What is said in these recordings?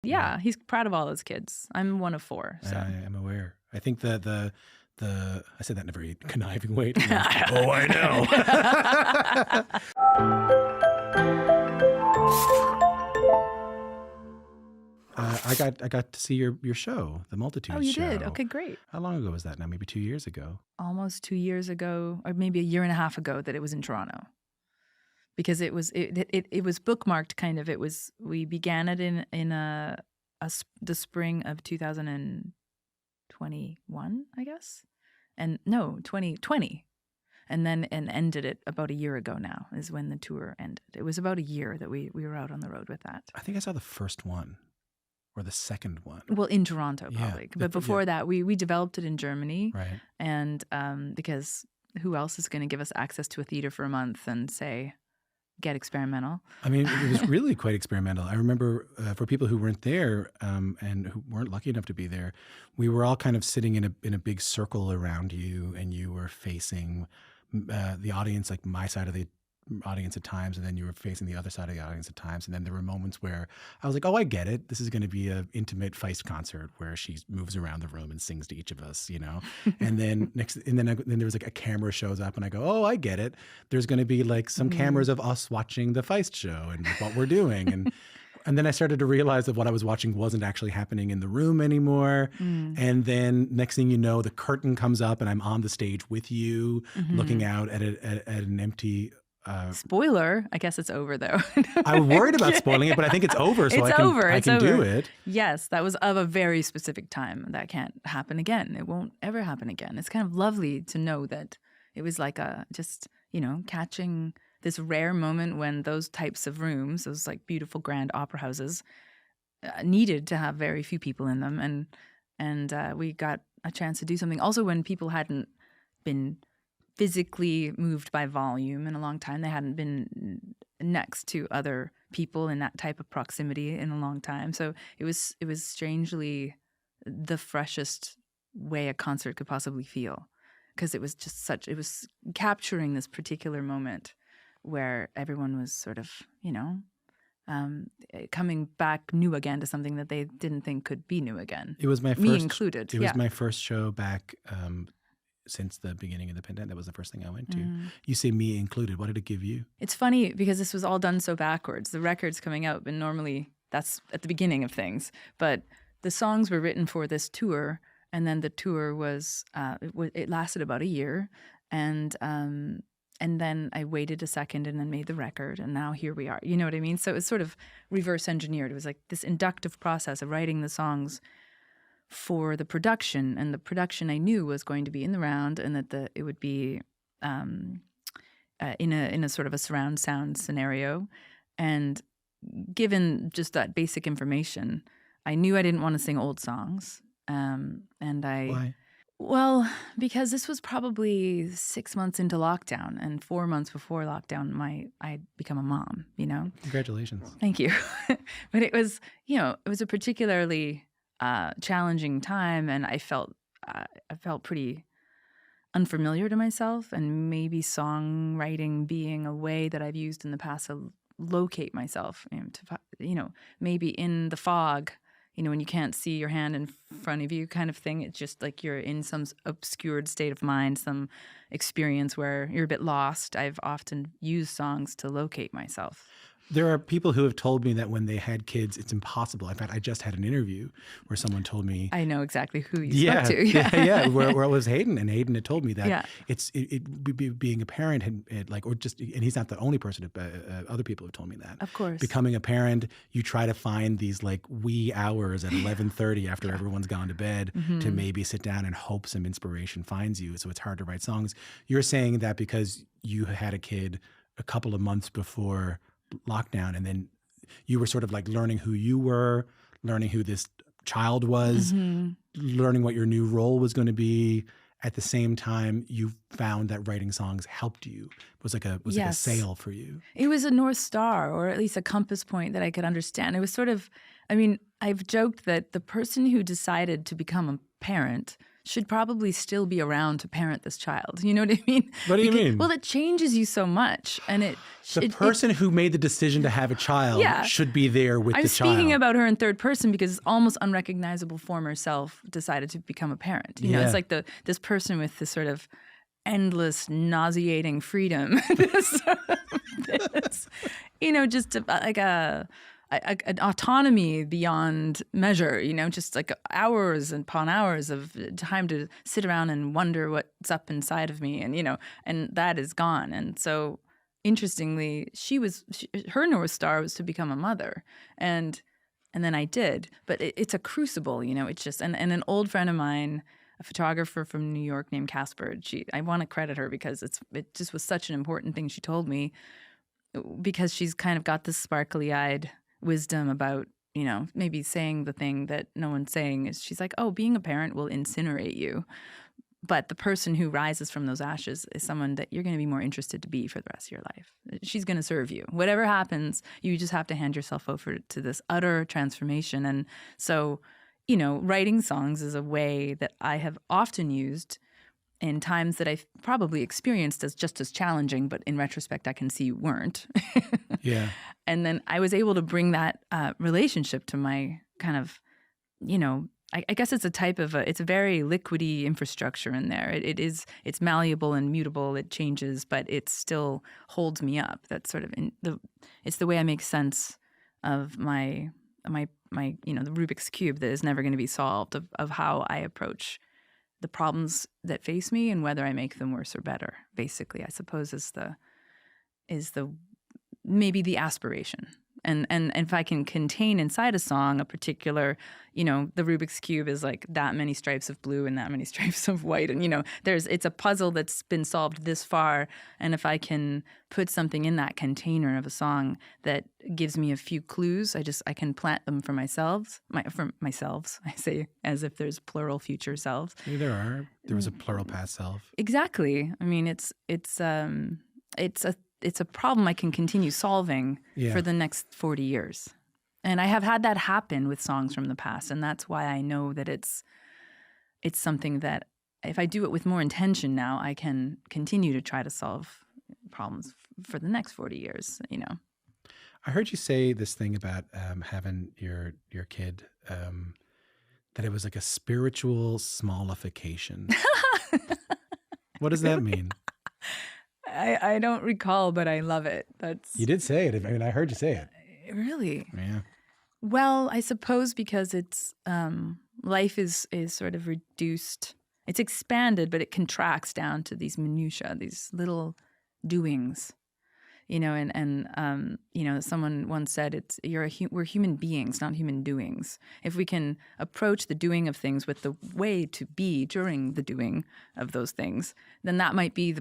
Yeah, he's proud of all his kids. I'm one of four, so. I am aware. I think the I said that in a very conniving way. Oh, I know. I got to see your show, The Multitude Oh, you Show. did? Okay, great. How long ago was that now? Maybe 2 years ago. Almost 2 years ago, or maybe a year and a half ago, that it was in Toronto. Because it was bookmarked kind of. We began it in the spring of 2021, I guess. And no, 2020. And ended it about a year ago now is when the tour ended. It was about a year that we were out on the road with that. I think I saw the first one or the second one. Well, in Toronto, probably. Yeah. But before that, we developed it in Germany. Right. And because who else is going to give us access to a theater for a month and say, get experimental? I mean, it was really quite experimental. I remember for people who weren't there and who weren't lucky enough to be there, we were all kind of sitting in a big circle around you, and you were facing the audience, like my side of the audience at times, and then you were facing the other side of the audience at times. And then there were moments where I was like, oh, I get it. This is going to be an intimate Feist concert where she moves around the room and sings to each of us, And then then there was like a camera shows up and I go, oh, I get it. There's going to be like some cameras of us watching the Feist show and what we're doing. And then I started to realize that what I was watching wasn't actually happening in the room anymore. And then next thing you know, the curtain comes up and I'm on the stage with you, looking out at an empty. Spoiler, I guess it's over though. I worried about spoiling it, but I think it's over, so I can do it. Yes, that was of a very specific time. That can't happen again. It won't ever happen again. It's kind of lovely to know that it was like catching this rare moment when those types of rooms, those like beautiful grand opera houses, needed to have very few people in them, and we got a chance to do something. Also, when people hadn't been physically moved by volume in a long time. They hadn't been next to other people in that type of proximity in a long time. So it was strangely the freshest way a concert could possibly feel, because it was just it was capturing this particular moment where everyone was sort of, coming back new again to something that they didn't think could be new again. It was my first, me included. It was my first show back since the beginning of the pandemic. That was the first thing I went to. You say me included. What did it give you? It's funny because this was all done so backwards. The record's coming out, but normally that's at the beginning of things. But the songs were written for this tour, and then the tour was it lasted about a year, and then I waited a second and then made the record, and now here we are. You know what I mean? So it was sort of reverse engineered. It was like this inductive process of writing the songs for the production, and the production I knew was going to be in the round, and that it would be in a sort of a surround sound scenario. And given just that basic information, I knew I didn't want to sing old songs. Why? Well, because this was probably 6 months into lockdown, and 4 months before lockdown, I'd become a mom. Congratulations. Thank you. But it was a particularly challenging time, and I felt pretty unfamiliar to myself, and maybe songwriting being a way that I've used in the past to locate myself, maybe in the fog, when you can't see your hand in front of you kind of thing. It's just like you're in some obscured state of mind, some experience where you're a bit lost. I've often used songs to locate myself. There are people who have told me that when they had kids, it's impossible. In fact, I just had an interview where someone told me. I know exactly who you spoke to. Yeah. Where it was Hayden, and Hayden had told me that being a parent and he's not the only person. Other people have told me that. Of course, becoming a parent, you try to find these like wee hours at 11:30 after everyone's gone to bed to maybe sit down and hope some inspiration finds you. So it's hard to write songs. You're saying that because you had a kid a couple of months before lockdown, and then you were sort of like learning who you were, learning who this child was, learning what your new role was going to be. At the same time, you found that writing songs helped you. It was like a sail for you. It was a North Star, or at least a compass point that I could understand. It was sort of, I've joked that the person who decided to become a parent should probably still be around to parent this child. You know what I mean? What do you mean? Well, it changes you so much, and The person who made the decision to have a child Yeah. should be there with I'm the child. speaking about her in third person because almost unrecognizable former self decided to become a parent. You know, Yeah. it's like this person with this sort of endless, nauseating freedom. this, you know, just like an autonomy beyond measure. You know, just like hours upon hours of time to sit around and wonder what's up inside of me, and you know, and that is gone. And so, interestingly, her North Star was to become a mother, and then I did. But it's a crucible, you know. It's just and an old friend of mine, a photographer from New York named Casper. I want to credit her because it just was such an important thing she told me, because she's kind of got this sparkly-eyed wisdom about, you know, maybe saying the thing that no one's saying. Is she's like, oh, being a parent will incinerate you. But the person who rises from those ashes is someone that you're going to be more interested to be for the rest of your life. She's going to serve you. Whatever happens, you just have to hand yourself over to this utter transformation. And so, you know, writing songs is a way that I have often used in times that I've probably experienced as just as challenging, but in retrospect, I can see weren't. Yeah. And then I was able to bring that relationship to my kind of, you know, I guess it's it's a very liquidy infrastructure in there. It's malleable and mutable. It changes, but it still holds me up. That's sort of it's the way I make sense of my you know, the Rubik's Cube that is never going to be solved, of how I approach the problems that face me and whether I make them worse or better. Basically, I suppose is the maybe the aspiration. And if I can contain inside a song a particular, you know, the Rubik's Cube is like that many stripes of blue and that many stripes of white. And, you know, it's a puzzle that's been solved this far. And if I can put something in that container of a song that gives me a few clues, I can plant them for myself. I say as if there's plural future selves. Yeah, there was a plural past self. Exactly. I mean, it's a problem I can continue solving for the next 40 years. And I have had that happen with songs from the past. And that's why I know that it's something that if I do it with more intention now, I can continue to try to solve problems for the next 40 years, you know. I heard you say this thing about having your kid, that it was like a spiritual smallification. What does that mean? I don't recall, but I love it. You did say it. I mean, I heard you say it. Really? Yeah. Well, I suppose because it's life is sort of reduced. It's expanded, but it contracts down to these minutiae, these little doings. You know, and you know, someone once said we're human beings, not human doings. If we can approach the doing of things with the way to be during the doing of those things, then that might be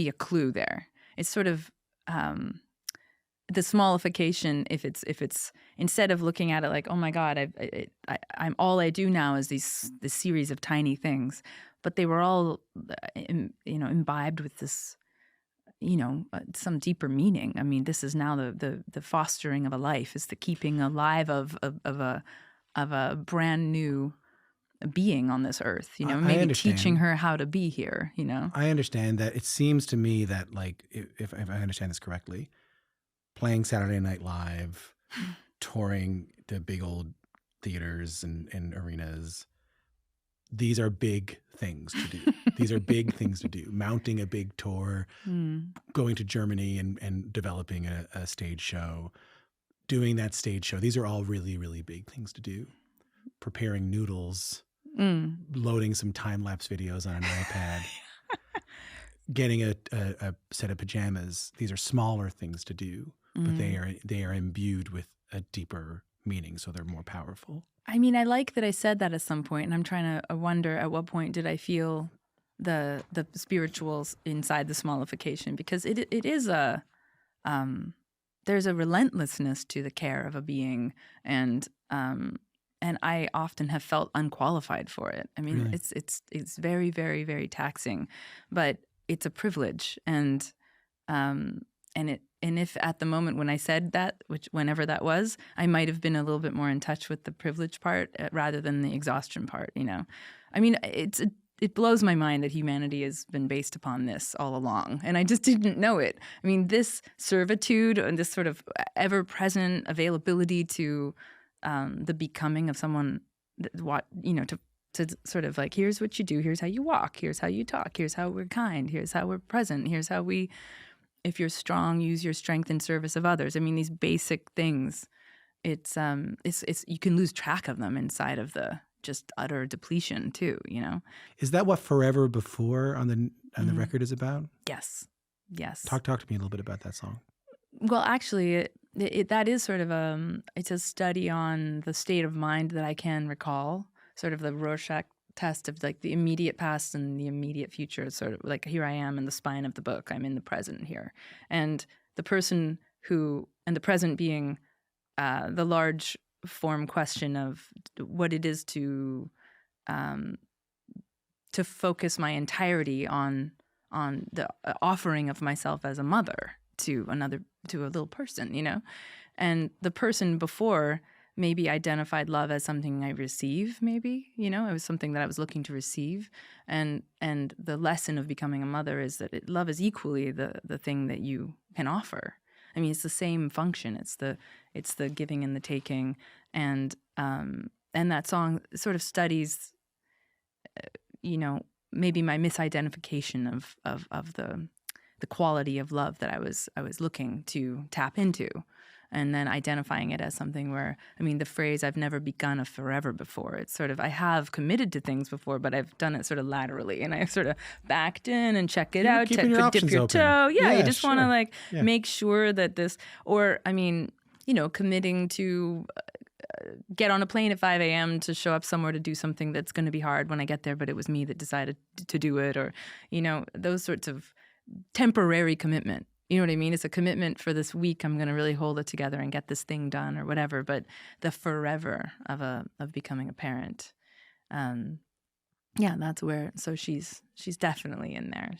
a clue there. It's sort of the smallification. If it's instead of looking at it like, oh my God, I'm all I do now is this series of tiny things, but they were all you know, imbibed with this, you know, some deeper meaning. I mean, this is now the fostering of a life, is the keeping alive of a brand new being on this earth, you know, maybe teaching her how to be here, you know. I understand that. It seems to me that, like, if I understand this correctly, playing Saturday Night Live, touring to big old theaters and arenas, these are big things to do. These are big things to do. Mounting a big tour, going to Germany and developing a stage show, doing that stage show. These are all really, really big things to do. Preparing noodles, loading some time-lapse videos on an iPad, getting a set of pajamas. These are smaller things to do, but they are imbued with a deeper meaning, so they're more powerful. I mean, I like that I said that at some point, and I'm trying to wonder at what point did I feel the spirituals inside the smallification, because it is there's a relentlessness to the care of a being, and I often have felt unqualified for it. I mean, Really? it's very, very, very taxing, but it's a privilege, and if at the moment when I said that, which whenever that was, I might have been a little bit more in touch with the privilege part rather than the exhaustion part, you know. I mean, it blows my mind that humanity has been based upon this all along, and I just didn't know it. I mean, this servitude and this sort of ever-present availability to the becoming of someone, what, you know, to sort of like, here's what you do, here's how you walk, here's how you talk, here's how we're kind, here's how we're present, here's how we, if you're strong, use your strength in service of others. I mean, these basic things, it's you can lose track of them inside of the just utter depletion too, you know? Is that what Forever Before on the Mhm. record is about? Yes. Yes. Talk to me a little bit about that song. Well, actually, that is sort of it's a study on the state of mind that I can recall, sort of the Rorschach test of like the immediate past and the immediate future. It's sort of like, here I am in the spine of the book. I'm in the present here. And the person and the present being the large form question of what it is um, to focus my entirety on the offering of myself as a mother to a little person, you know? And the person before maybe identified love as something I receive, maybe, you know, it was something that I was looking to receive. And the lesson of becoming a mother is that love is equally the thing that you can offer. I mean, it's the same function. It's the giving and the taking. And that song sort of studies, you know, maybe my misidentification of the quality of love that I was looking to tap into, and then identifying it as something where, I mean, the phrase "I've never begun a forever before." It's sort of, I have committed to things before, but I've done it sort of laterally, and I've sort of backed in and checked it You were out, keeping your dip options your open. toe. Yeah, you Yeah, just want to sure. like Yeah. make sure that this, or I mean, you know, committing to get on a plane at 5 a.m. to show up somewhere to do something that's going to be hard when I get there, but it was me that decided to do it, or, you know, those sorts of temporary commitment. You know what I mean? It's a commitment for this week. I'm going to really hold it together and get this thing done or whatever. But the forever of becoming a parent, yeah, that's where. So she's definitely in there.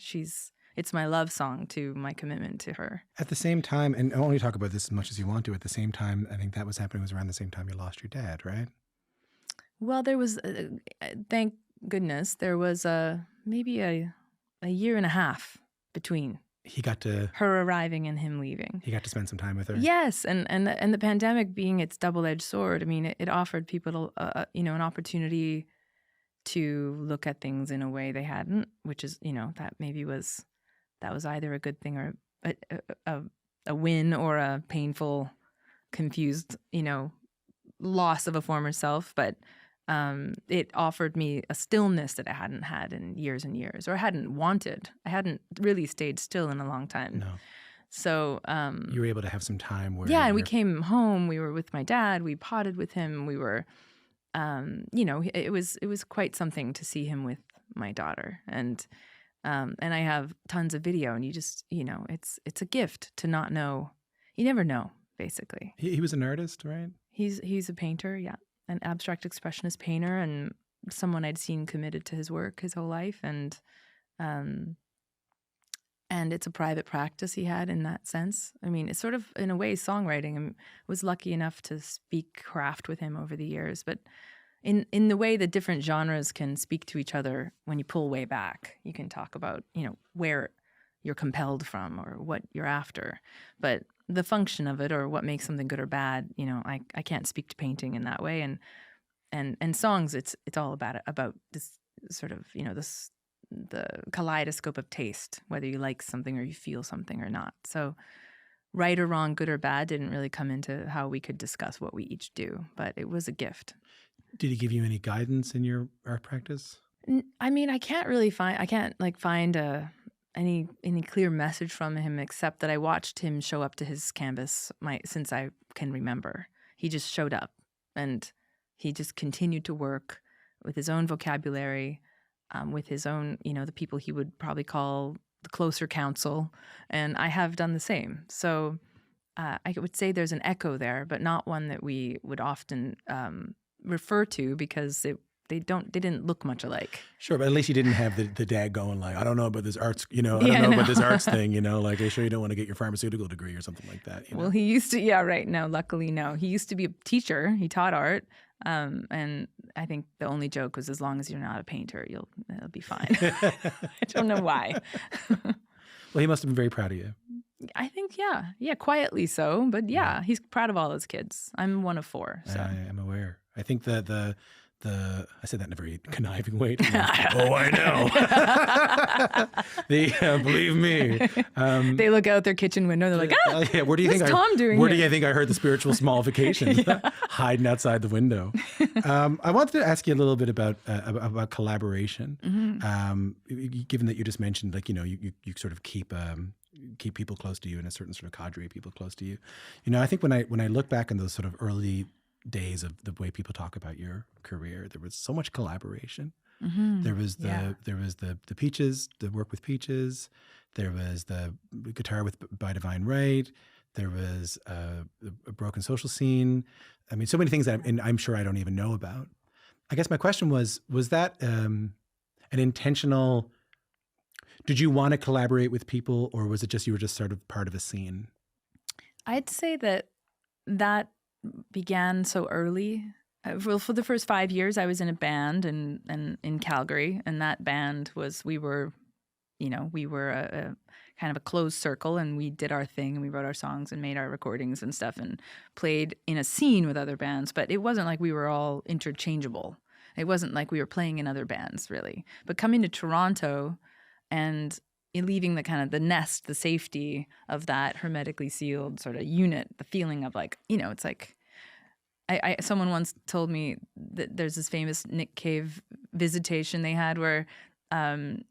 It's my love song to my commitment to her. At the same time, and only talk about this as much as you want to, at the same time, I think that was happening was around the same time you lost your dad, right? Well, there was, thank goodness, there was maybe a year and a half between He got to her arriving and him leaving. spend some time with her. Yes, and the pandemic being its double-edged sword. I mean, it offered people, you know, an opportunity to look at things in a way they hadn't, which is, you know, that was either a good thing or a win, or a painful, confused, you know, loss of a former self. But it offered me a stillness that I hadn't had in years and years, or hadn't wanted. I hadn't really stayed still in a long time. No. So You were able to have some time where yeah, and we you're- came home. We were with my dad. We potted with him. We were, you know, it was quite something to see him with my daughter, and I have tons of video. And you just, you know, it's a gift to not know. You never know, basically. he was an artist, right? He's a painter, yeah, an abstract expressionist painter, and someone I'd seen committed to his work his whole life, and it's a private practice he had in that sense. I mean, it's sort of, in a way, songwriting. I was lucky enough to speak craft with him over the years, but in the way that different genres can speak to each other when you pull way back, you can talk about, you know, where you're compelled from or what you're after. But the function of it, or what makes something good or bad, you know, I can't speak to painting in that way. And songs, it's all about this sort of, you know, the kaleidoscope of taste, whether you like something or you feel something or not. So right or wrong, good or bad, didn't really come into how we could discuss what we each do, but it was a gift. Did he give you any guidance in your art practice? I mean, I can't find any clear message from him, except that I watched him show up to his canvas since I can remember. He just showed up, and he just continued to work with his own vocabulary, with his own, you know, the people he would probably call the closer counsel, and I have done the same. So I would say there's an echo there, but not one that we would often refer to, because they didn't look much alike. Sure, but at least you didn't have the dad going like, I don't know about this arts, I don't Yeah, know no. about this arts thing, like, are you sure you don't want to get your pharmaceutical degree or something like that? Well, he used to, yeah, right. No, luckily, no. He used to be a teacher. He taught art. And I think the only joke was, as long as you're not a painter, it'll be fine. I don't know why. Well, he must have been very proud of you. I think, yeah, quietly so. But yeah, he's proud of all his kids. I'm one of 4. So. I am aware. I think that I said that in a very conniving way. Oh, I know. Believe me. They look out their kitchen window. They're like, yeah, where do you what's think Tom doing Where here? do you think I heard the spiritual smallification? Hiding outside the window. I wanted to ask you a little bit about collaboration. Given that you just mentioned, like, you sort of keep people close to you and a certain sort of cadre of people close to you. I think when I look back on those sort of early days of the way people talk about your career, there was so much collaboration. There was the Peaches, the work with Peaches. There was the guitar by Divine Right. There was a broken social scene. I mean, so many things that I'm sure I don't even know about. I guess my question was that an intentional? Did you want to collaborate with people, or was it just you were just sort of part of a scene? I'd say that began so early. Well, for the first 5 years, I was in a band and in Calgary, and that band we were a kind of a closed circle, and we did our thing, and we wrote our songs and made our recordings and stuff, and played in a scene with other bands. But it wasn't like we were all interchangeable. It wasn't like we were playing in other bands, really. But coming to Toronto and leaving the kind of the nest, the safety of that hermetically sealed sort of unit, the feeling of like, it's like, someone once told me that there's this famous Nick Cave visitation they had where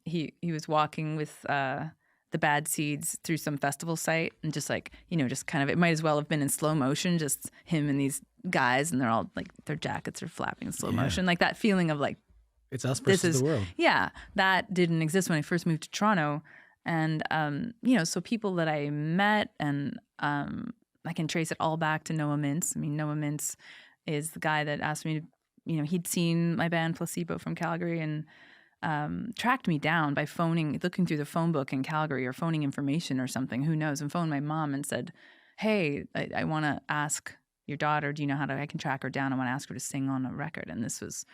he was walking with the Bad Seeds through some festival site, and just like, just kind of, it might as well have been in slow motion, just him and these guys, and they're all like, their jackets are flapping in slow motion, like that feeling of like, it's us versus the world. Yeah, that didn't exist when I first moved to Toronto. And, so people that I met, and I can trace it all back to Noah Mintz. I mean, Noah Mintz is the guy that asked me to, he'd seen my band Placebo from Calgary, and tracked me down by looking through the phone book in Calgary, or phoning information or something, who knows, and phoned my mom and said, hey, I want to ask your daughter, do you know I can track her down. I want to ask her to sing on a record. And this was,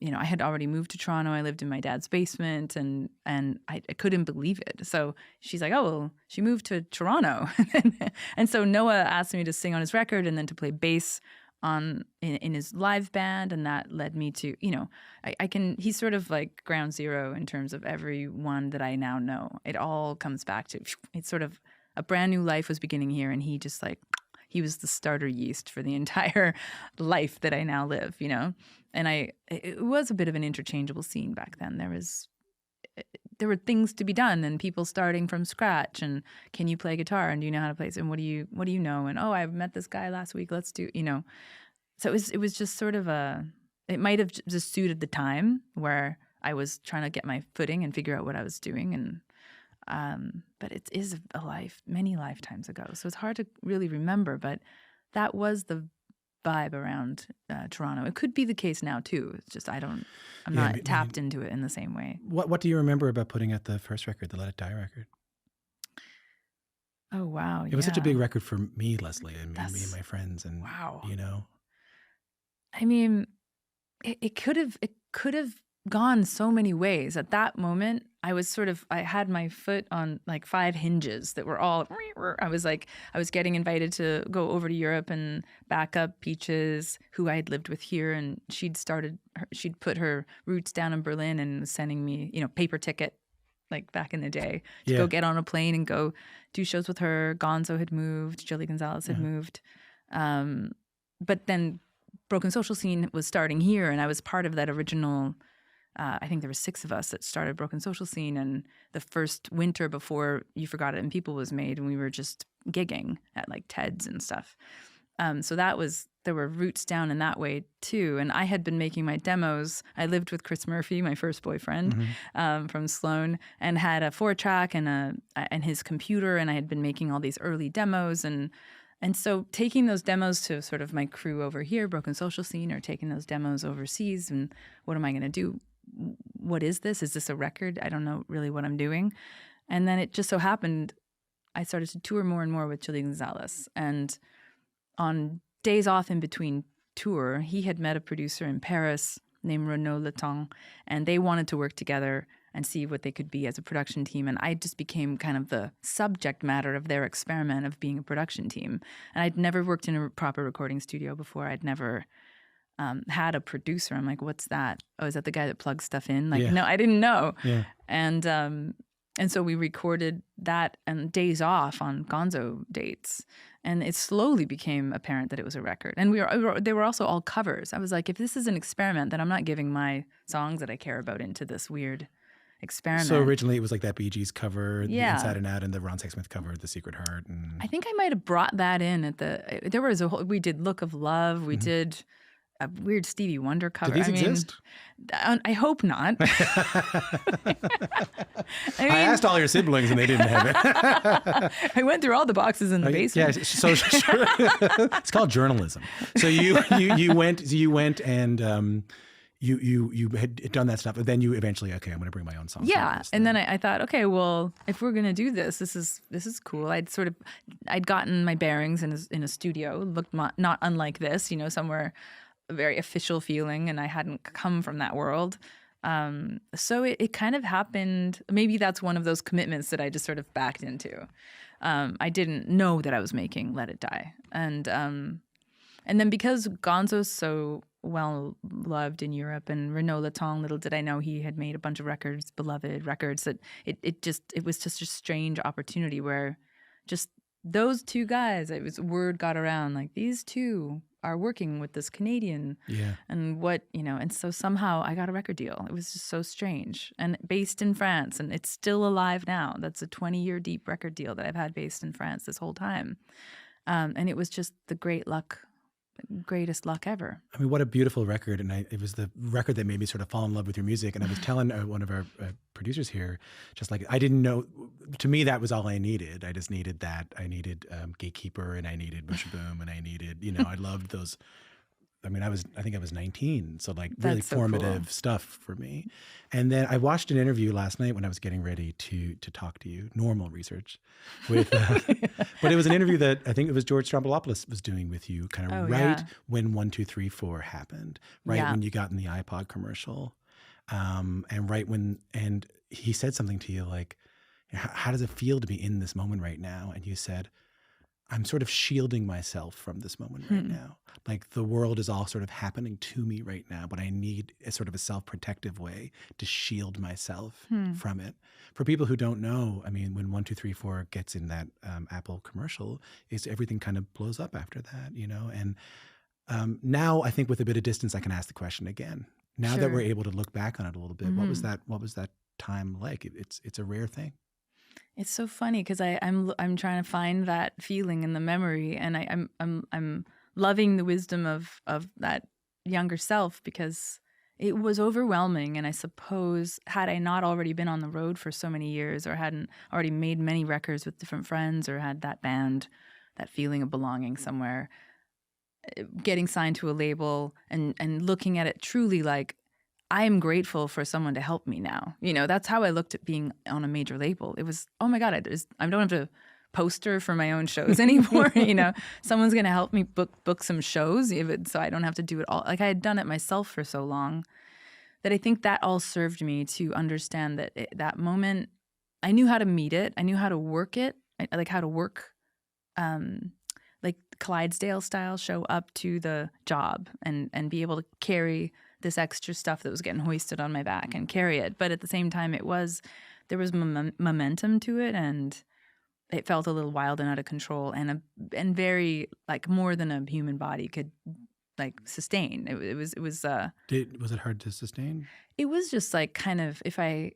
I had already moved to Toronto. I lived in my dad's basement, and I couldn't believe it. So she's like, oh, well, she moved to Toronto. And so Noah asked me to sing on his record, and then to play bass in his live band. And that led me to, he's sort of like ground zero in terms of everyone that I now know. It all comes back to, it's sort of a brand new life was beginning here. And he just he was the starter yeast for the entire life that I now live, And it was a bit of an interchangeable scene back then. There were things to be done, and people starting from scratch, and can you play guitar, and do you know how to play it, and what do you know, and oh, I met this guy last week, let's do, So it was just sort of it might have just suited the time where I was trying to get my footing and figure out what I was doing, and but it is many lifetimes ago, so it's hard to really remember, but that was the vibe around Toronto. It could be the case now too. It's just I'm not tapped into it in the same way. What do you remember about putting out the first record, the Let It Die record? Oh wow! It was such a big record for me, Leslie, and me and my friends, and wow. I mean, it could have gone so many ways. At that moment, I had my foot on like 5 hinges that were all, I was getting invited to go over to Europe and back up Peaches, who I had lived with here. And she'd put her roots down in Berlin and was sending me, paper ticket, like back in the day, to go get on a plane and go do shows with her. Gonzo had moved, Jolie Gonzalez had moved. But then Broken Social Scene was starting here, and I was part of that original. I think there were 6 of us that started Broken Social Scene, and the first winter before You Forgot It and People was made, and we were just gigging at like TEDs and stuff. So there were roots down in that way too. And I had been making my demos. I lived with Chris Murphy, my first boyfriend, from Sloan, and had a 4-track and his computer, and I had been making all these early demos, and And so taking those demos to sort of my crew over here, Broken Social Scene, or taking those demos overseas, and what am I going to do? What is this? Is this a record? I don't know really what I'm doing. And then it just so happened I started to tour more and more with Chili Gonzalez. And on days off in between tour, he had met a producer in Paris named Renaud Letang, and they wanted to work together and see what they could be as a production team. And I just became kind of the subject matter of their experiment of being a production team. And I'd never worked in a proper recording studio before. I'd never had a producer. I'm like, what's that? Oh, is that the guy that plugs stuff in? Like, no, I didn't know. Yeah. And so we recorded that and days off on Gonzo dates. And it slowly became apparent that it was a record. And they were also all covers. I was like, if this is an experiment, then I'm not giving my songs that I care about into this weird experiment. So originally it was like that Bee Gees cover, the Yeah. Inside and Out, and the Ron Sexsmith cover, The Secret Heart. And I think I might have brought that in there was we did Look of Love. We did a weird Stevie Wonder cover. Do these exist? I hope not. I asked all your siblings and they didn't have it. I went through all the boxes in the basement. Yeah, so it's called journalism. So you went and you had done that stuff, but then you eventually, okay, I'm going to bring my own songs. Yeah, and then I thought, okay, well, if we're gonna do this, this is cool. I'd gotten my bearings in a studio, looked not unlike this, somewhere very official feeling, and I hadn't come from that world. So it kind of happened. Maybe that's one of those commitments that I just sort of backed into. I didn't know that I was making Let It Die, and then because Gonzo's so well loved in Europe, and Renaud Letang, little did I know he had made a bunch of records, beloved records, that it was just a strange opportunity where just those two guys, word got around like these two are working with this Canadian. Yeah. And and so somehow I got a record deal. It was just so strange, and based in France, and it's still alive now. That's a 20-year deep record deal that I've had based in France this whole time. And it was just the greatest luck ever. I mean, what a beautiful record. And it was the record that made me sort of fall in love with your music. And I was telling one of our producers here, just like, I didn't know, to me, that was all I needed. I just needed that. I needed Gatekeeper, and I needed Bush Boom, and I needed, I loved those. I mean, I think I was 19. So like really That's so formative cool. stuff for me. And then I watched an interview last night when I was getting ready to talk to you, normal research with, but it was an interview that I think it was George Stroumboulopoulos was doing with you kind of when 1, 2, 3, 4 happened, right when you got in the iPod commercial. And he said something to you like, how does it feel to be in this moment right now? And you said, I'm sort of shielding myself from this moment right now. Like the world is all sort of happening to me right now, but I need a sort of a self-protective way to shield myself from it. For people who don't know, I mean, when 1, 2, 3, 4 gets in that Apple commercial, everything kind of blows up after that, And now I think with a bit of distance, I can ask the question again. Now that we're able to look back on it a little bit, what was that time like? It's a rare thing. It's so funny because I'm trying to find that feeling in the memory, and I'm loving the wisdom of that younger self, because it was overwhelming. And I suppose had I not already been on the road for so many years, or hadn't already made many records with different friends, or had that band, that feeling of belonging somewhere, getting signed to a label and looking at it truly like, I am grateful for someone to help me now. That's how I looked at being on a major label. It was, oh my God, I don't have to poster for my own shows anymore. Someone's going to help me book some shows, so I don't have to do it all. Like I had done it myself for so long that I think that all served me to understand that that moment, I knew how to meet it. I knew how to work it. Like how to work, like Clydesdale style, show up to the job and be able to carry this extra stuff that was getting hoisted on my back and carry it. But at the same time, there was momentum to it, and it felt a little wild and out of control, and very like more than a human body could like sustain. It was. Was it hard to sustain? It was just like kind of I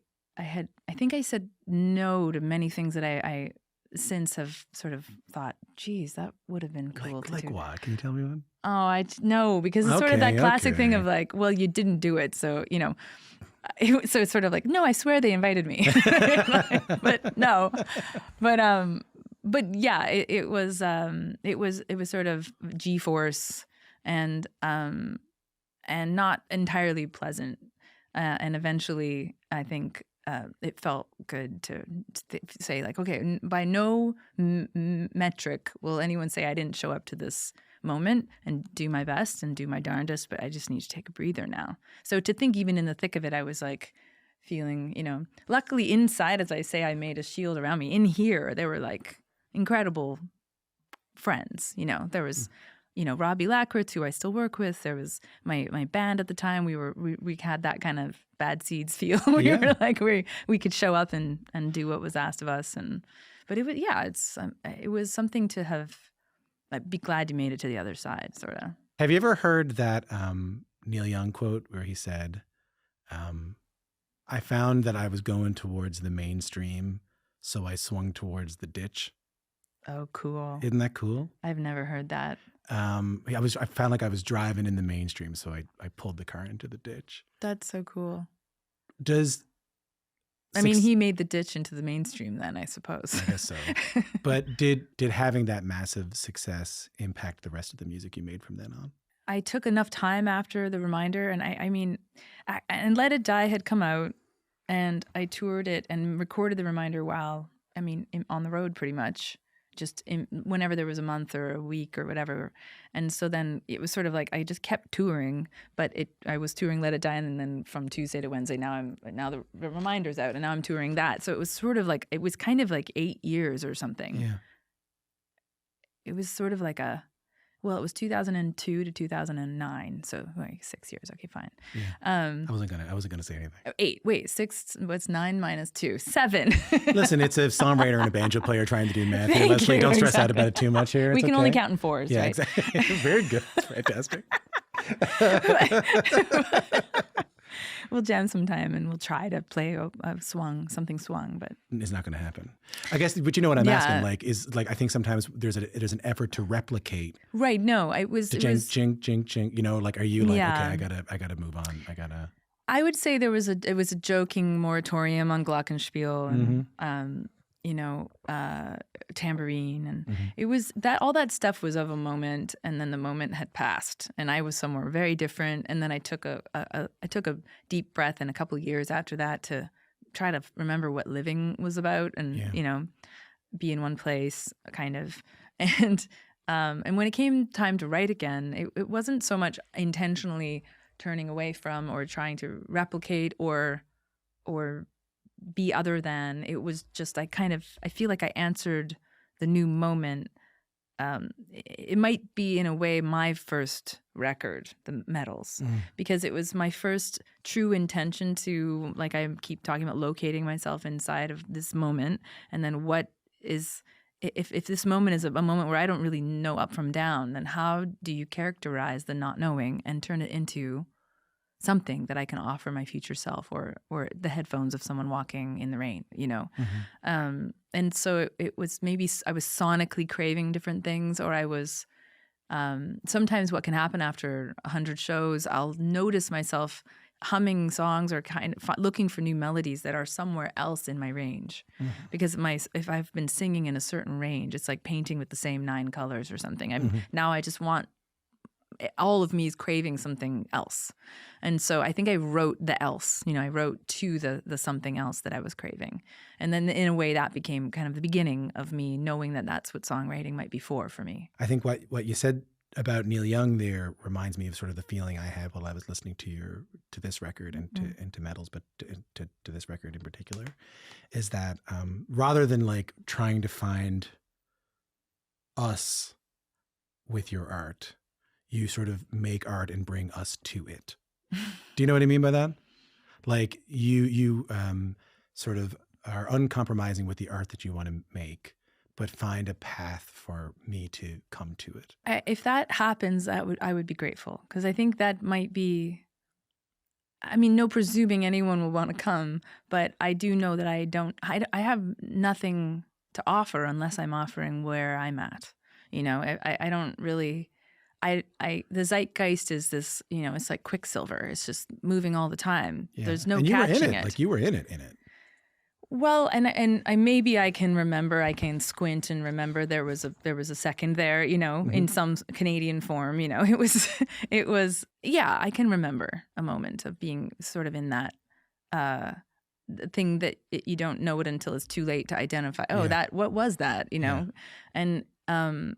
think I said no to many things that I since have sort of thought, geez, that would have been cool to do. Like what? Can you tell me one? Oh, no, because it's sort of that classic thing of like, well, you didn't do it, so so it's sort of like, no, I swear they invited me, but no, but yeah, it was sort of G-force and not entirely pleasant. And eventually, I think it felt good to say like, okay, by no metric will anyone say I didn't show up to this moment and do my best and do my darndest, but I just need to take a breather now. So to think even in the thick of it, I was like feeling, luckily inside, as I say, I made a shield around me. In here, there were like incredible friends. There was, Robbie Lackritz, who I still work with. There was my band at the time. We had that kind of bad seeds feel. We Yeah. were like we could show up and do what was asked of us. But it was it was something to have. Be glad you made it to the other side, sort of. Have you ever heard that Neil Young quote where he said, "I found that I was going towards the mainstream, so I swung towards the ditch." Oh, cool. Isn't that cool? I've never heard that. I found like I was driving in the mainstream, so I pulled the car into the ditch. That's so cool. I mean, he made the ditch into the mainstream then, I suppose. I guess so. But did having that massive success impact the rest of the music you made from then on? I took enough time after The Reminder, and and Let It Die had come out, and I toured it and recorded The Reminder while, on the road pretty much, just whenever there was a month or a week or whatever. And so then it was sort of like I just kept touring, but I was touring Let It Die, and then from Tuesday to Wednesday, now the Reminder's out, and now I'm touring that. So it was sort of like, it was kind of like 8 years or something. Yeah. It was sort of like it was 2002 to 2009, so like 6 years. Okay, fine. Yeah. I wasn't gonna say anything. 8. Wait, 6. What's 9 minus 2? 7. Listen, it's a songwriter and a banjo player trying to do math. Here, Leslie, don't stress out about it too much here. We can only count in fours, yeah, right? Exactly. Very good. That's fantastic. We'll jam sometime and we'll try to play something swung, but it's not going to happen. I guess, but you know what I'm asking? I think sometimes there's an effort to replicate. Right. No, it was jing, jing, jing. Are you like, okay, I gotta move on. I would say it was a joking moratorium on glockenspiel and tambourine, and it was that all that stuff was of a moment, and then the moment had passed, and I was somewhere very different. And then I took a deep breath, and a couple of years after that to try to remember what living was about, and be in one place, kind of. And when it came time to write again, it wasn't so much intentionally turning away from or trying to replicate or be other than. It was just I feel like I answered the new moment. It might be in a way my first record, The Medals, because it was my first true intention to, like I keep talking about, locating myself inside of this moment, and then what is, if this moment is a moment where I don't really know up from down, then how do you characterize the not knowing and turn it into something that I can offer my future self, or the headphones of someone walking in the rain, and so it was, maybe I was sonically craving different things, or I was sometimes what can happen after 100 shows, I'll notice myself humming songs or kind of looking for new melodies that are somewhere else in my range, because if I've been singing in a certain range, it's like painting with the same 9 colors or something. Now I just want, all of me is craving something else. And so I think I wrote the else, I wrote to the something else that I was craving. And then in a way that became kind of the beginning of me knowing that that's what songwriting might be for me. I think what you said about Neil Young there reminds me of sort of the feeling I had while I was listening to this record and to Medals, but to this record in particular, is that rather than like trying to find us with your art, you sort of make art and bring us to it. Do you know what I mean by that? Like you sort of are uncompromising with the art that you want to make, but find a path for me to come to it. If that happens, I would be grateful, because I think that might be, no presuming anyone will want to come, but I do know that I have nothing to offer unless I'm offering where I'm at. I don't really. The zeitgeist is this, it's like quicksilver. It's just moving all the time. Yeah. There's no and you catching were in it. it. Like you were in it. Well, and I maybe I can remember, I can squint and remember there was a second there, Hmm. in some Canadian form, It was it was yeah, I can remember a moment of being sort of in that uh thing that you don't know it until it's too late to identify. Oh, Yeah, that what was that, yeah. And and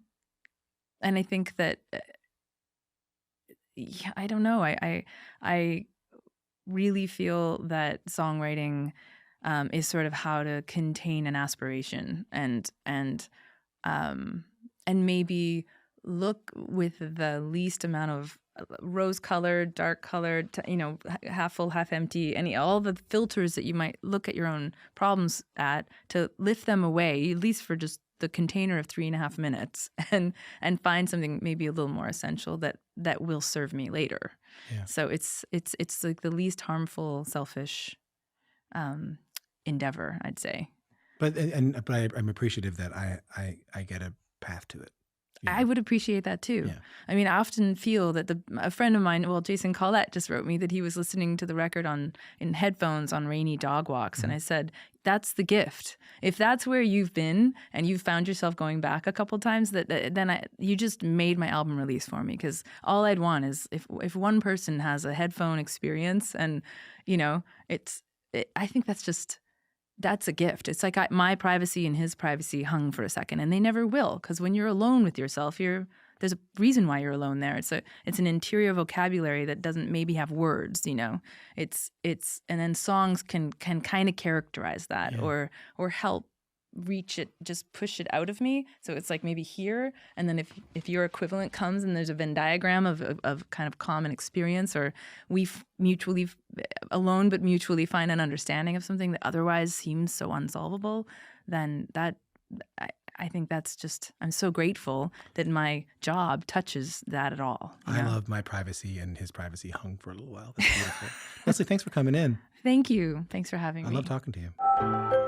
I think that yeah, I don't know. I really feel that songwriting is sort of how to contain an aspiration um, and maybe look with the least amount of rose colored, dark colored, half full, half empty, all the filters that you might look at your own problems at to lift them away, at least for just the container of 3.5 minutes, and find something maybe a little more essential that will serve me later. Yeah. So it's like the least harmful, selfish um, endeavor, I'd say. I'm appreciative that I get a path to it. You I know. would appreciate that too. Yeah. I mean, I often feel that a friend of mine, well, Jason Collette just wrote me that he was listening to the record in headphones on rainy dog walks, and Hmm. I said, "That's the gift. If that's where you've been and you've found yourself going back a couple times, then you just made my album release for me because all I'd want is if one person has a headphone experience and it's I think that's a gift. It's like my privacy and his privacy hung for a second, and they never will. Because when you're alone with yourself, there's a reason why you're alone there. It's an interior vocabulary that doesn't maybe have words. And then songs can kind of characterize that Yeah. or help reach it, just push it out of me. So it's like maybe here, and then if your equivalent comes and there's a Venn diagram of kind of common experience, or mutually alone but mutually find an understanding of something that otherwise seems so unsolvable, then I, I think that's just, I'm so grateful that my job touches that at all. I love my privacy, and his privacy hung for a little while. That's beautiful. Leslie, thanks for coming in. Thank you. Thanks for having I love me. talking to you.